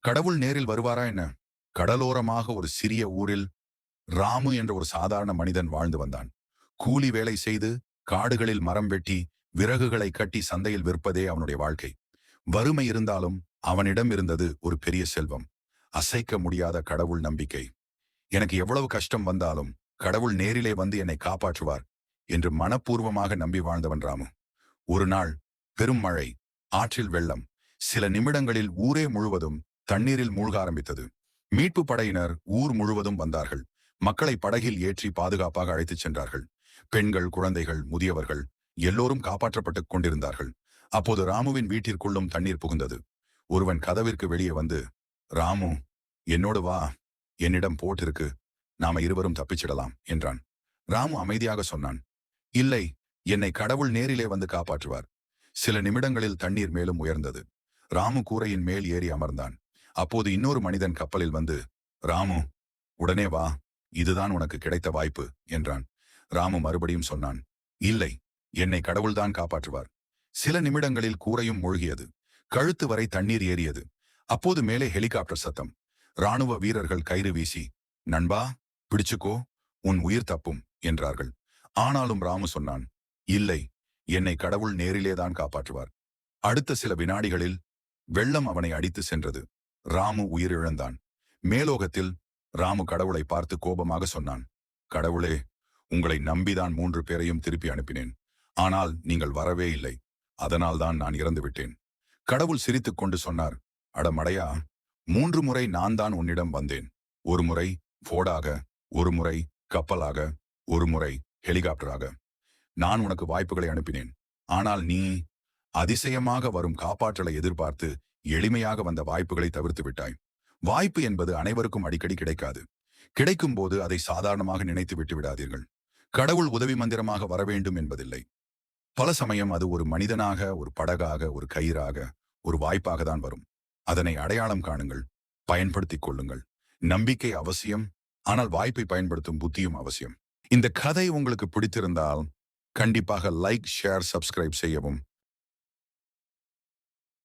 கடவுள் நேரில் வருவாரா என்ன? கடலோரமாக ஒரு சிறிய ஊரில் ராமு என்ற ஒரு சாதாரண மனிதன் வாழ்ந்து வந்தான். கூலி வேலை செய்து, காடுகளில் மரம் வெட்டி, விறகுகளை கட்டி சந்தையில் விற்பதே அவனுடைய வாழ்க்கை. வறுமை இருந்தாலும் அவனிடம் இருந்தது ஒரு பெரிய செல்வம். அசைக்க முடியாத கடவுள் நம்பிக்கை. எனக்கு எவ்வளவு கஷ்டம் வந்தாலும் கடவுள் நேரிலே வந்து என்னை காப்பாற்றுவார் என்று மனப்பூர்வமாக நம்பி வாழ்ந்தவன் ராமு. ஒரு நாள் பெரும் மழை, ஆற்றில் வெள்ளம். சில நிமிடங்களில் ஊரே முழுவதும் தண்ணீரில் மூழ்க ஆரம்பித்தது. மீட்பு படையினர் ஊர் முழுவதும் வந்தார்கள். மக்களை படகில் ஏற்றி பாதுகாப்பாக அழைத்துச் சென்றார்கள். பெண்கள், குழந்தைகள், முதியவர்கள் எல்லோரும் காப்பாற்றப்பட்டுக் கொண்டிருந்தார்கள். அப்போது ராமுவின் வீட்டிற்குள்ளும் தண்ணீர் புகுந்தது. ஒருவன் கதவிற்கு வெளியே வந்து, ராமு, என்னோடு வா, என்னிடம் போட் இருக்கு, நாம இருவரும் தப்பிச்சிடலாம் என்றான். ராமு அமைதியாக சொன்னான், இல்லை, என்னை கடவுள் நேரிலே வந்து காப்பாற்றுவார். சில நிமிடங்களில் தண்ணீர் மேலும் உயர்ந்தது. ராமு கூரையின் மேல் ஏறி அமர்ந்தான். அப்போது இன்னொரு மனிதன் கப்பலில் வந்து, ராமு, உடனே வா, இதுதான் உனக்கு கிடைத்த வாய்ப்பு என்றான். ராமு மறுபடியும் சொன்னான், இல்லை, என்னை கடவுள்தான் காப்பாற்றுவார். சில நிமிடங்களில் கூரையும் மூழ்கியது. கழுத்து வரை தண்ணீர் ஏறியது. அப்போது மேலே ஹெலிகாப்டர் சத்தம். ராணுவ வீரர்கள் கயிறு வீசி, நண்பா, பிடிச்சுக்கோ, உன் உயிர் தப்பும் என்றார்கள். ஆனாலும் ராமு சொன்னான், இல்லை, என்னை கடவுள் நேரிலேதான் காப்பாற்றுவார். அடுத்த சில வினாடிகளில் வெள்ளம் அவனை அடித்து சென்றது. ராமு உயிரிழந்தான். மேலோகத்தில் ராமு கடவுளை பார்த்து கோபமாக சொன்னான், கடவுளே, உங்களை நம்பிதான் 3 பேரையும் திருப்பி அனுப்பினேன். ஆனால் நீங்கள் வரவே இல்லை. அதனால்தான் நான் இறந்து விட்டேன். கடவுள் சிரித்துக் கொண்டு சொன்னார், அட மடையா, 3 முறை நான் தான் உன்னிடம் வந்தேன். ஒரு முறை போடாக, ஒரு முறை கப்பலாக, ஒரு முறை ஹெலிகாப்டராக. நான் உனக்கு வாய்ப்புகளை அனுப்பினேன். ஆனால் நீ அதிசயமாக வரும் காப்பாற்றலை எதிர்பார்த்து எளிமையாக வந்த வாய்ப்புகளை தவிர்த்து விட்டாய். வாய்ப்பு என்பது அனைவருக்கும் அடிக்கடி கிடைக்காது. கிடைக்கும் போது அதை சாதாரணமாக நினைத்து விட்டு விடாதீர்கள். கடவுள் உதவி மந்திரமாக வரவேண்டும் என்பதில்லை. பல சமயம் அது ஒரு மனிதனாக, ஒரு படகாக, ஒரு கயிறாக, ஒரு வாய்ப்பாக தான் வரும். அதனை அடையாளம் காணுங்கள், பயன்படுத்திக் கொள்ளுங்கள். நம்பிக்கை அவசியம், ஆனால் வாய்ப்பை பயன்படுத்தும் புத்தியும் அவசியம். இந்த கதை உங்களுக்கு பிடித்திருந்தால் கண்டிப்பாக லைக், ஷேர், சப்ஸ்கிரைப் செய்யவும்.